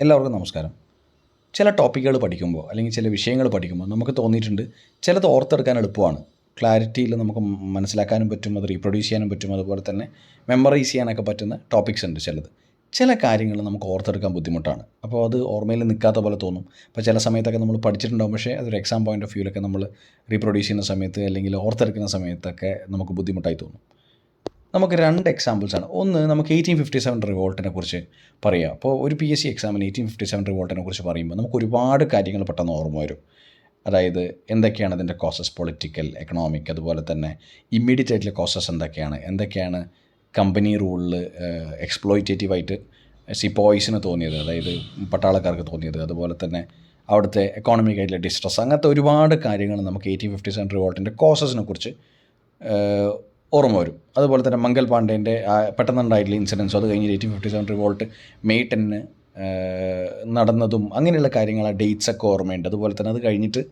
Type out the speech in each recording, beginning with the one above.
എല്ലാവർക്കും നമസ്കാരം. ചില ടോപ്പിക്കുകൾ പഠിക്കുമ്പോൾ അല്ലെങ്കിൽ ചില വിഷയങ്ങൾ പഠിക്കുമ്പോൾ നമുക്ക് തോന്നിയിട്ടുണ്ട് ചിലത് ഓർത്തെടുക്കാൻ എളുപ്പമാണ്, ക്ലാരിറ്റിയിൽ നമുക്ക് മനസ്സിലാക്കാനും പറ്റും, അത് റീപ്രൊഡ്യൂസ് ചെയ്യാനും പറ്റും, അതുപോലെ തന്നെ മെമ്മറൈസ് ചെയ്യാനൊക്കെ പറ്റുന്ന ടോപ്പിക്സ് ഉണ്ട്. ചില കാര്യങ്ങൾ നമുക്ക് ഓർത്തെടുക്കാൻ ബുദ്ധിമുട്ടാണ്. അപ്പോൾ അത് ഓർമ്മയിൽ നിൽക്കാത്ത പോലെ തോന്നും. അപ്പോൾ ചില സമയത്തൊക്കെ നമ്മൾ പഠിച്ചിട്ടുണ്ടാകും, പക്ഷേ അതൊരു എക്സാം പോയിൻ്റ് ഓഫ് വ്യൂവിലൊക്കെ നമ്മൾ റീപ്രൊഡ്യൂസ് ചെയ്യുന്ന സമയത്ത് അല്ലെങ്കിൽ ഓർത്തെടുക്കുന്ന സമയത്തൊക്കെ നമുക്ക് ബുദ്ധിമുട്ടായി തോന്നും. നമുക്ക് 2 എക്സാമ്പിൾസാണ്. ഒന്ന്, നമുക്ക് 1857 റിവോൾട്ടിനെ കുറിച്ച് പറയാം. അപ്പോൾ ഒരു PSC എക്സാമിന് 1857 റിവോൾട്ടിനെ കുറിച്ച് പറയുമ്പോൾ നമുക്ക് ഒരുപാട് കാര്യങ്ങൾ പെട്ടെന്ന് ഓർമ്മ വരും. അതായത് എന്തൊക്കെയാണ് അതിൻ്റെ കോസസ്, പൊളിറ്റിക്കൽ, എക്കണോമിക്, അതുപോലെ തന്നെ ഇമ്മീഡിയറ്റ് ആയിട്ടുള്ള കോസസ് എന്തൊക്കെയാണ് കമ്പനി റൂളിൽ എക്സ്പ്ലോയിറ്റേറ്റീവായിട്ട് സിപ്പോയ്സിന് തോന്നിയത്, അതായത് പട്ടാളക്കാർക്ക് തോന്നിയത്, അതുപോലെ തന്നെ അവിടുത്തെ എക്കോണമിക് ആയിട്ടുള്ള ഡിസ്ട്രസ്, അങ്ങനത്തെ ഒരുപാട് കാര്യങ്ങൾ നമുക്ക് 1857 റിവോൾട്ടിൻ്റെ കോസസിനെ കുറിച്ച് ഓർമ്മ വരും. അതുപോലെ തന്നെ മംഗൽ പാണ്ഡേൻ്റെ പെട്ടെന്നുണ്ടായിട്ടുള്ള ഇൻസിഡൻസും, അത് കഴിഞ്ഞ് 1857 റിവോൾട്ട് മെയ് 10 നടന്നതും അങ്ങനെയുള്ള കാര്യങ്ങൾ, ആ ഡേറ്റ്സൊക്കെ ഓർമ്മയുണ്ട്. അതുപോലെ തന്നെ അത് കഴിഞ്ഞിട്ട്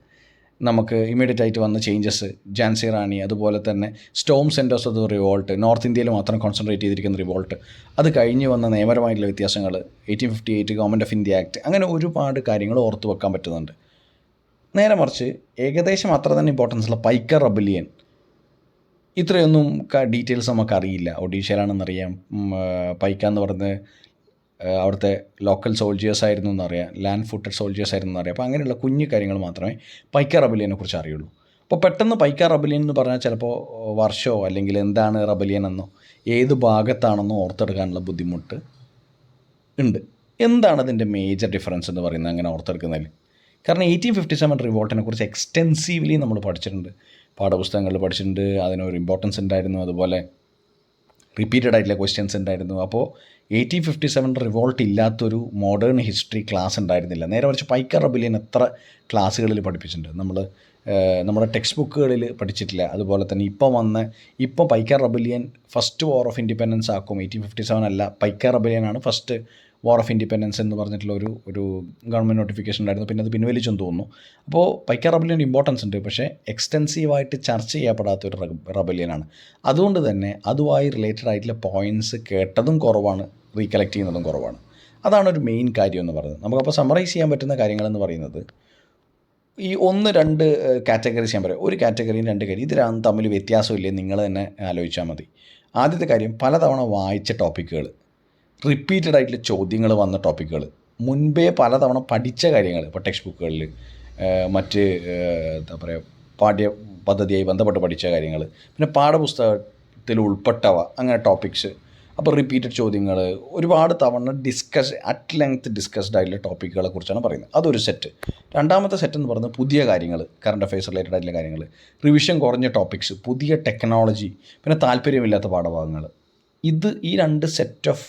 നമുക്ക് ഇമ്മീഡിയറ്റ് ആയിട്ട് വന്ന ചേഞ്ചസ്, ഝാൻസി റാണി, അതുപോലെ തന്നെ Storm centres of revolt, north ഇന്ത്യയിൽ മാത്രം കോൺസെൻട്രേറ്റ് ചെയ്തിരിക്കുന്ന റിവോൾട്ട്, അത് കഴിഞ്ഞ് വന്ന നിയമപരമായിട്ടുള്ള വ്യത്യാസങ്ങൾ, 1858 ഗവൺമെൻറ് ഓഫ് ഇന്ത്യ ആക്ട്, അങ്ങനെ ഒരുപാട് കാര്യങ്ങൾ ഓർത്ത് വെക്കാൻ പറ്റുന്നുണ്ട്. നേരെ മറിച്ച് ഏകദേശം അത്ര തന്നെ ഇമ്പോർട്ടൻസ് ഉള്ള പൈക്ക റബലിയൻ, ഇത്രയൊന്നും ഡീറ്റെയിൽസ് നമുക്കറിയില്ല. ഒഡീഷയിലാണെന്നറിയാം. പൈക്ക എന്ന് പറഞ്ഞ് അവിടുത്തെ ലോക്കൽ സോൾജിയേഴ്സ് ആയിരുന്നു എന്നറിയാം, ലാൻഡ് ഫുട്ടഡ് സോൾജിയേഴ്സ് ആയിരുന്നു എന്നറിയാം. അപ്പോൾ അങ്ങനെയുള്ള കുഞ്ഞു കാര്യങ്ങൾ മാത്രമേ പൈക്ക റബലിയനെ കുറിച്ച് അറിയുള്ളൂ. അപ്പോൾ പെട്ടെന്ന് പൈക്ക റബലിയൻ എന്ന് പറഞ്ഞാൽ ചിലപ്പോൾ വർഷമോ അല്ലെങ്കിൽ എന്താണ് റബലിയൻ എന്നോ ഏത് ഭാഗത്താണെന്നോ ഓർത്തെടുക്കാനുള്ള ബുദ്ധിമുട്ട് ഉണ്ട്. എന്താണ് അതിൻ്റെ മേജർ ഡിഫറൻസ് എന്ന് പറയുന്നത് അങ്ങനെ ഓർത്തെടുക്കുന്നതിൽ? കാരണം 1857 റിവോൾട്ടിനെ കുറിച്ച് എക്സ്റ്റെൻസീവ്ലി നമ്മൾ പഠിച്ചിട്ടുണ്ട്, പാഠപുസ്തകങ്ങളിൽ പഠിച്ചിട്ടുണ്ട്, അതിനൊരു ഇമ്പോർട്ടൻസ് ഉണ്ടായിരുന്നു, അതുപോലെ റിപ്പീറ്റഡ് ആയിട്ടുള്ള ക്വസ്റ്റ്യൻസ് ഉണ്ടായിരുന്നു. അപ്പോൾ 1857 റിവോൾട്ട് ഇല്ലാത്തൊരു മോഡേൺ ഹിസ്റ്ററി ക്ലാസ് ഉണ്ടായിരുന്നില്ല. നേരെ മറിച്ച് പൈക്ക റബലിയൻ എത്ര ക്ലാസ്സുകളിൽ പഠിപ്പിച്ചിട്ടുണ്ട്, നമ്മുടെ ടെക്സ്റ്റ് ബുക്കുകളിൽ പഠിച്ചിട്ടില്ല. അതുപോലെ തന്നെ ഇപ്പം Paika rebellion first war of independence ആക്കും. 1857 അല്ല, പൈക്ക റബലിയനാണ് ഫസ്റ്റ് വാർ ഓഫ് ഇൻഡിപെൻഡൻസ് എന്ന് പറഞ്ഞിട്ടുള്ള ഒരു ഗവൺമെൻറ് നോട്ടിഫിക്കേഷൻ ഉണ്ടായിരുന്നു. പിന്നെ അത് പിൻവലിച്ചെന്ന് തോന്നുന്നു. അപ്പോൾ പൈക്ക റബലിയൻ ഇമ്പോർട്ടൻസ് ഉണ്ട്, പക്ഷേ എക്സ്റ്റെൻസീവായിട്ട് ചർച്ച ചെയ്യപ്പെടാത്തൊരു റബലിയനാണ്. അതുകൊണ്ട് തന്നെ അതുമായി റിലേറ്റഡ് ആയിട്ടുള്ള പോയിൻറ്റ്സ് കേട്ടതും കുറവാണ്, റീകളക്ട് ചെയ്യുന്നതും കുറവാണ്. അതാണ് ഒരു മെയിൻ കാര്യം എന്ന് പറയുന്നത്. നമുക്കപ്പോൾ സമ്മറൈസ് ചെയ്യാൻ പറ്റുന്ന കാര്യങ്ങളെന്ന് പറയുന്നത് ഈ 1-2 കാറ്റഗറീസ് ഞാൻ പറയാം. ഒരു കാറ്റഗറിയും 2 കാര്യം, ഇതിലാണ് തമ്മിൽ വ്യത്യാസമില്ലേ, നിങ്ങൾ തന്നെ ആലോചിച്ചാൽ മതി. ആദ്യത്തെ കാര്യം, പലതവണ വായിച്ച ടോപ്പിക്കുകൾ, റിപ്പീറ്റഡ് ആയിട്ടുള്ള ചോദ്യങ്ങൾ വന്ന ടോപ്പിക്കുകൾ, മുൻപേ പലതവണ പഠിച്ച കാര്യങ്ങൾ, ഇപ്പോൾ ടെക്സ്റ്റ് ബുക്കുകളിൽ മറ്റ് എന്താ പറയുക പാഠ്യ പദ്ധതിയായി ബന്ധപ്പെട്ട് പഠിച്ച കാര്യങ്ങൾ, പിന്നെ പാഠപുസ്തകത്തിൽ ഉൾപ്പെട്ടവ, അങ്ങനെ ടോപ്പിക്സ്. അപ്പോൾ റിപ്പീറ്റഡ് ചോദ്യങ്ങൾ, ഒരുപാട് തവണ അറ്റ് ലെങ്ത് ഡിസ്കസ്ഡ് ആയിട്ടുള്ള ടോപ്പിക്കുകളെ കുറിച്ചാണ് പറയുന്നത്. അതൊരു സെറ്റ്. രണ്ടാമത്തെ സെറ്റ് എന്ന് പറയുന്നത് പുതിയ കാര്യങ്ങൾ, കറണ്ട് അഫയേഴ്സ് റിലേറ്റഡ് ആയിട്ടുള്ള കാര്യങ്ങൾ, റിവിഷൻ കുറഞ്ഞ ടോപ്പിക്സ്, പുതിയ ടെക്നോളജി, പിന്നെ താല്പര്യമില്ലാത്ത പാഠഭാഗങ്ങൾ. ഈ 2 സെറ്റ് ഓഫ്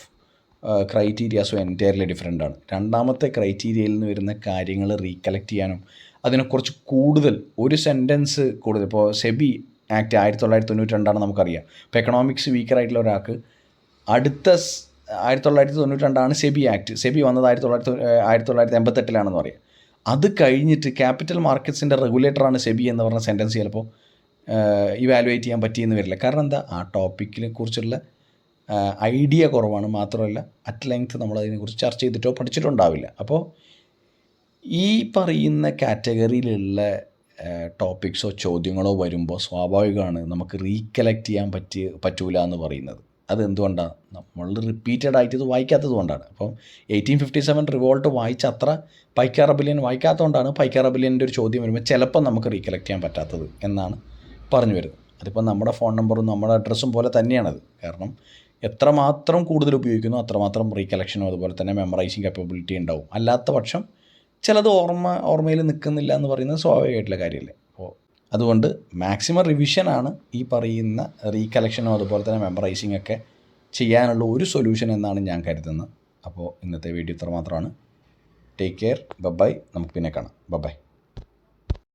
ക്രൈറ്റീരിയാസും എൻറ്റയർലി ഡിഫറെൻ്റ് ആണ്. രണ്ടാമത്തെ ക്രൈറ്റീരിയയിൽ നിന്ന് വരുന്ന കാര്യങ്ങൾ റീകളക്ട് ചെയ്യാനും അതിനെക്കുറിച്ച് കൂടുതൽ ഒരു സെൻറ്റൻസ് കൂടുതൽ, ഇപ്പോൾ സെബി ആക്ട് 1992 നമുക്കറിയാം. ഇപ്പോൾ എക്കണോമിക്സ് വീക്കറായിട്ടുള്ള ഒരാൾക്ക് അടുത്ത 1992 സെബി ആക്ട്. സെബി വന്നത് 1988 പറയാം. അത് കഴിഞ്ഞിട്ട് ക്യാപിറ്റൽ മാർക്കറ്റ്സിൻ്റെ റെഗുലേറ്ററാണ് സെബി എന്ന് പറഞ്ഞ സെൻറ്റൻസ് ചിലപ്പോൾ ഇവാലുവേറ്റ് ചെയ്യാൻ പറ്റിയെന്ന് വരില്ല. കാരണം എന്താ, ആ ടോപ്പിക്കിനെ കുറിച്ചുള്ള ഐഡിയ കുറവാണ്. മാത്രമല്ല അറ്റ് ലെങ്ത് നമ്മളതിനെക്കുറിച്ച് ചർച്ച ചെയ്തിട്ടോ പഠിച്ചിട്ടോ ഉണ്ടാവില്ല. അപ്പോൾ ഈ പറയുന്ന കാറ്റഗറിയിലുള്ള ടോപ്പിക്സോ ചോദ്യങ്ങളോ വരുമ്പോൾ സ്വാഭാവികമാണ് നമുക്ക് റീകളക്ട് ചെയ്യാൻ പറ്റൂല എന്ന് പറയുന്നത്. അതെന്തുകൊണ്ടാണ്? നമ്മൾ റിപ്പീറ്റഡ് ആയിട്ട് ഇത് വായിക്കാത്തത് കൊണ്ടാണ്. അപ്പം 1857 റിവോൾട്ട് വായിച്ച അത്ര പൈക്ക റബലിയൻ വായിക്കാത്തതുകൊണ്ടാണ് പൈക്ക റബലിയൻ്റെ ഒരു ചോദ്യം വരുമ്പോൾ ചിലപ്പോൾ നമുക്ക് റീകളക്ട് ചെയ്യാൻ പറ്റാത്തത് എന്നാണ് പറഞ്ഞു വരുന്നത്. അതിപ്പോൾ നമ്മുടെ ഫോൺ നമ്പറും നമ്മുടെ അഡ്രസ്സും പോലെ തന്നെയാണത്. കാരണം എത്രമാത്രം കൂടുതൽ ഉപയോഗിക്കുന്നു അത്രമാത്രം റീകളക്ഷനും അതുപോലെ തന്നെ മെമ്മറൈസിങ് കേപ്പബിലിറ്റി ഉണ്ടാവും. അല്ലാത്ത പക്ഷം ചിലത് ഓർമ്മയിൽ നിൽക്കുന്നില്ല എന്ന് പറയുന്നത് സ്വാഭാവികമായിട്ടുള്ള കാര്യമല്ലേ. അപ്പോൾ അതുകൊണ്ട് മാക്സിമം റിവിഷനാണ് ഈ പറയുന്ന റീകളക്ഷനും അതുപോലെ തന്നെ മെമ്മറൈസിങ് ഒക്കെ ചെയ്യാനുള്ള ഒരു സൊല്യൂഷൻ എന്നാണ് ഞാൻ കരുതുന്നത്. അപ്പോൾ ഇന്നത്തെ വീഡിയോ ഇത്ര മാത്രമാണ്. Take care, bye. നമുക്ക് പിന്നെ കാണാം. ബൈ.